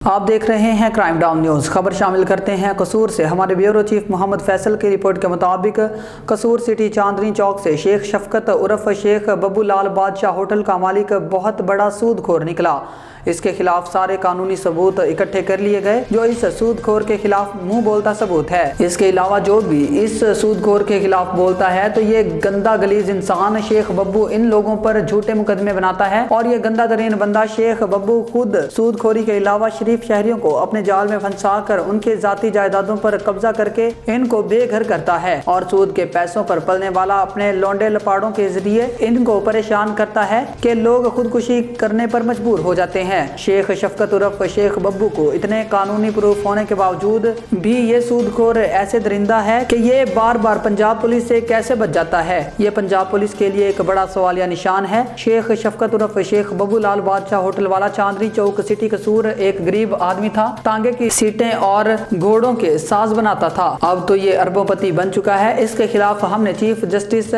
آپ دیکھ رہے ہیں کرائم ڈاؤن نیوز۔ خبر شامل کرتے ہیں قصور سے۔ ہمارے بیورو چیف محمد فیصل کی رپورٹ کے مطابق قصور سٹی چاندنی چوک سے شیخ شفقت عرف شیخ ببو لال بادشاہ ہوٹل کا مالک بہت بڑا سود خور نکلا۔ اس کے خلاف سارے قانونی ثبوت اکٹھے کر لیے گئے جو اس سود خور کے خلاف منہ بولتا ثبوت ہے۔ اس کے علاوہ جو بھی اس سود خور کے خلاف بولتا ہے تو یہ گندا گلیز انسان شیخ ببو ان لوگوں پر جھوٹے مقدمے بناتا ہے، اور یہ گندا ترین بندہ شیخ ببو خود سود خوری کے علاوہ شریف شہریوں کو اپنے جال میں پھنسا کر ان کے ذاتی جائیدادوں پر قبضہ کر کے ان کو بے گھر کرتا ہے، اور سود کے پیسوں پر پلنے والا اپنے لونڈے لپاڑوں کے ذریعے ان کو پریشان کرتا ہے کہ لوگ خودکشی کرنے پر مجبور ہو جاتے ہیں۔ شیخ شفقت عرف شیخ ببو کو اتنے قانونی پروف ہونے کے باوجود بھی یہ سود خور ایسے درندہ ہے کہ یہ بار بار پنجاب پولیس سے کیسے بچ جاتا ہے، یہ پنجاب پولیس کے لیے ایک بڑا سوالیہ نشان ہے۔ شیخ شفقت عرف شیخ ببو لال بادشاہ ہوٹل والا چاندنی چوک سٹی قصور ایک غریب آدمی تھا، ٹانگے کی سیٹیں اور گھوڑوں کے ساز بناتا تھا، اب تو یہ اربوں پتی بن چکا ہے۔ اس کے خلاف ہم نے chief justice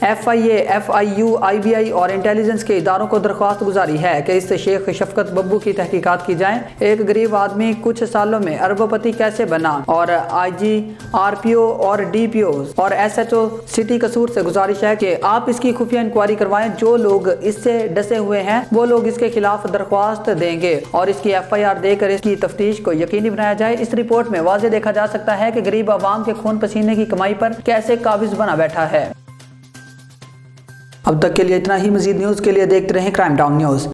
FIA FIU IBI اور انٹیلیجنس کے اداروں کو درخواست گزاری ہے کہ اس شیخ شفقت ببو کی تحقیقات کی جائیں۔ ایک غریب آدمی کچھ سالوں میں اربوں پتی کیسے بنا، اور IG RPO اور DPO اور SHO سٹی قصور سے گزارش ہے کہ آپ اس کی خفیہ انکوائری کروائیں۔ جو لوگ اس سے ڈسے ہوئے ہیں وہ لوگ اس کے خلاف درخواست دیں گے اور اس کی FIR دے کر اس کی تفتیش کو یقینی بنایا جائے۔ اس رپورٹ میں واضح دیکھا جا سکتا ہے کہ غریب عوام کے خون پسینے کی کمائی پر کیسے قابض بنا بیٹھا ہے۔ اب تک کے لیے اتنا ہی۔ مزید نیوز کے لیے دیکھتے رہیں کرائم ڈاؤن نیوز۔